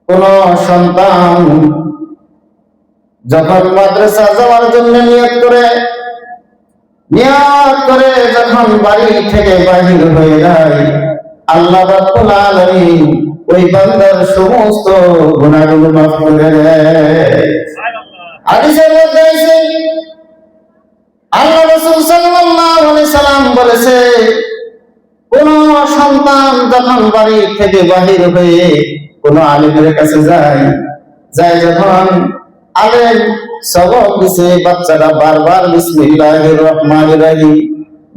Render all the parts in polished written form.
কোন সন্তান যখন মাদ্রাসা যাওয়ার জন্য নিয়ত করে যখন বাড়ি থেকে বাহির হয়ে যায়, আল্লাহ রাব্বুল আলামিন ওই বান্দার সমস্ত গুনাহগুলো মাফ করে দেয়। হাদিসের মধ্যে আছে, আল্লাহ রাসূল সাল্লাল্লাহু আলাইহি সাল্লাম বলেছে, কোন সন্তান যখন বাড়ি থেকে বাহির হয়ে কোন আলেমের কাছে যায় যখন আলেম সবক দিছে, বাচ্চারা বারবার বিসমিল্লাহির রহমানির রহিম,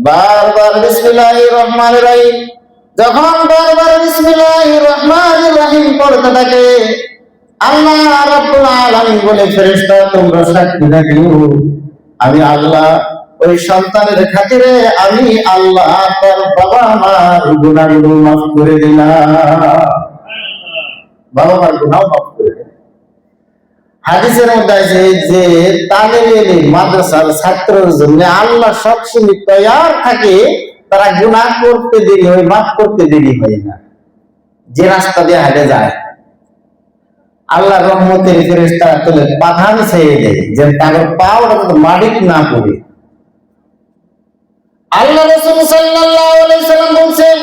বারবার বিসমিল্লাহির রহমানির রহিম, যখন বারবার বিসমিল্লাহির রহমানির রহিম পড়তে থাকে, আল্লাহ রাব্বুল আলামিন বলে, ফেরেশতা তোমরা সাক্ষী রাখিও, আমি আল্লাহ ওই সন্তানের খাতিরে আমি আল্লাহ তার বাবা মার গুনাহগুলো মাফ করে দিলাম, বাবা মার গুনাহ মাফ করে দিলাম। হাদিসের মধ্যে আছে যে তালিবে মাদ্রাসার ছাত্রের জন্য আল্লাহ সবসময় তৈয়ার থাকে, তারা গুনাহ করতে দেরি হয়, মাফ করতে দেরি হয় না। যে রাস্তা দিয়ে হেঁটে যায় আল্লাহ রহমতের ফেরেশতা তুলে পাথার ছেড়ে দেয়, যে তার পাওটা মাটিতে না পড়ে। আল্লাহ রাসূল সাল্লাল্লাহু আলাইহি সাল্লাম বলেন,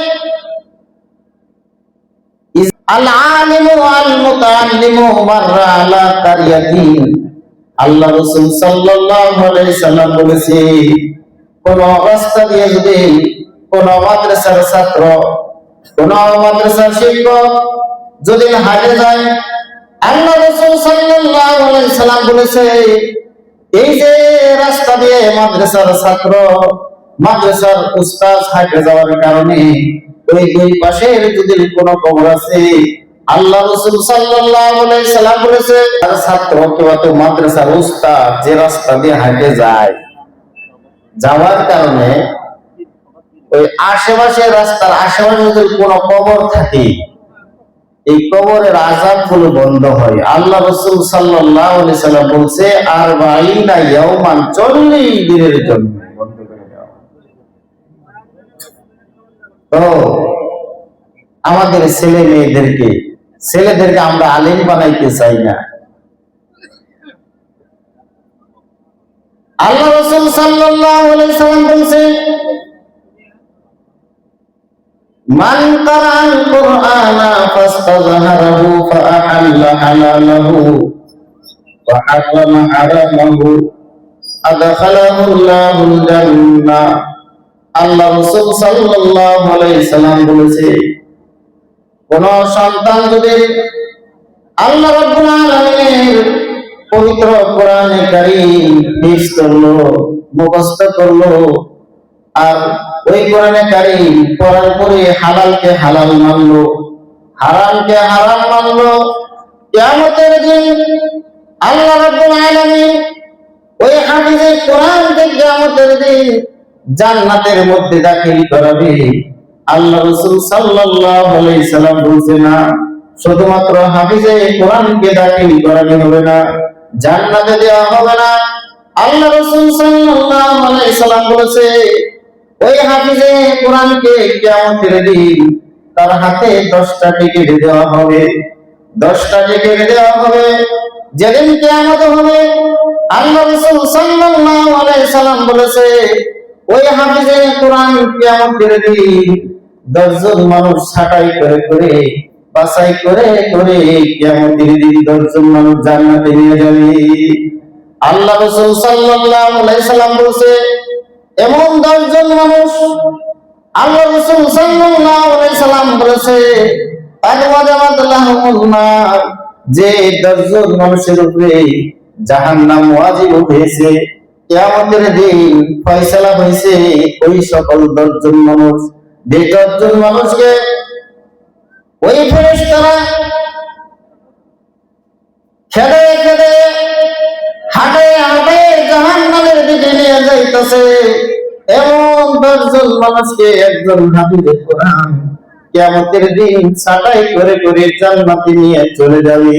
আল আলিমু আল মুতাআল্লিমু মাররা আলা কারিয়াতিন। আল্লাহ রাসূল সাল্লাল্লাহু আলাইহি সাল্লাম বলেছে, কোন রাস্তা দিয়ে যদি কোন মাদ্রাসার ছাত্র, কোন মাদ্রাসার শিক্ষক যদি হাঁটে যায়, আল্লাহ রাসূল সাল্লাল্লাহু আলাইহি সাল্লাম বলেছে, এই যে রাস্তা দিয়ে মাদ্রাসার ছাত্র, মাদ্রাসার উস্তাদ হাঁটে যাওয়ার কারণে ওই দুই পাশের যদি কোনো কবর আছে, আল্লাহ রাসূল সাল্লাল্লাহু আলাইহি সাল্লাম বলেছে, আর ছাত্র অথবা মাদ্রাসার উস্তাদ যে রাস্তা দিয়ে হাঁটে যায়, যাওয়ার কারণে ওই আশেপাশের রাস্তার আশেপাশে যদি কোনো কবর থাকে, এই কবরের আযাবগুলো বন্ধ হয়। আল্লাহ রাসূল সাল্লাল্লাহু আলাইহি সাল্লাম বলছে, 40 ইয়াওমান, 40 দিনের জন্য বন্ধ করে দেওয়া। তো আমাদের ছেলেদেরকে আমরা আলেম বানাইতে চাই না। আল্লাহ রাসূল সাল্লাল্লাহু আলাইহি সাল্লাম বলেন, মান কারাআল কুরআনা ফাস্তাযহারাহু ফাআহাল্লা হালালাহু ওয়া হারামা হারামাহু আদখালাহুল্লাহুল জান্নাহ। আল্লাহ রাসূল সাল্লাল্লাহু আলাইহি সাল্লাম বলেছে, কোন সন্তান যদি আল্লাহ রাব্বুল আলামিনের পবিত্র কোরআনে কারীম হিফজ করলো, মুখস্থ করলো, আর ওই কোরআনে কারীম পড়ার পরে হালালকে হালাল মানলো, হারামকে হারাম মানলো, কিয়ামতের দিন আল্লাহ রাব্বুল আলামিন ওই হাফিজে কোরআনকে কিয়ামতের দিন জান্নাতের মধ্যে দাখিল করাবে। আল্লাহ রাসূল সাল্লাল্লাহু আলাইহি সাল্লাম বলেছেন, না শুধুমাত্র হাফিজে কোরআনকে দাখিল করানো হবে না, জান্নাতে দেওয়া হবে না। আল্লাহ রাসূল সাল্লাল্লাহু আলাইহি সাল্লাম বলেছে, ওই হাফিজে কোরআনকে কিয়ামতের দিন তার হাতে 10টা টিকিট দেওয়া হবে, 10টা টিকিট দেওয়া হবে। যেদিন কিয়ামত হবে, আল্লাহ রাসূল সাল্লাল্লাহু আলাইহি সাল্লাম বলেছে, ওই হাফিজে কোরআন কিয়ামতের দিন 10 জন মানুষ ছাঁটাই করে বাছাই করে কিয়ামতের দিন 10 জন মানুষ জান্নাতে নিয়ে যাবে। আল্লাহ রাসূল সাল্লাল্লাহু আলাইহি সাল্লাম বলেছে, এমন 10 জন মানুষ, আল্লাহ রাসূল সাল্লাল্লাহু আলাইহি সাল্লাম বলেছে, যে 10 জন মানুষের উপরে জাহান্নাম ওয়াজিব হয়েছে, কিয়ামতের দিন ফয়সালা হয়েছে ওই সকল 10 জন মানুষ, যে 10 জন মানুষকে ওই ফেরেশতারা খেদে হাঁটে জাহান্নামের দিকে নিয়ে যাইতেছে, এমন 10 জন মানুষকে একজন হাফিজে কোরআন কিয়ামতের দিন ছাঁটাই করে জান্নাতে নিয়ে চলে যাবে।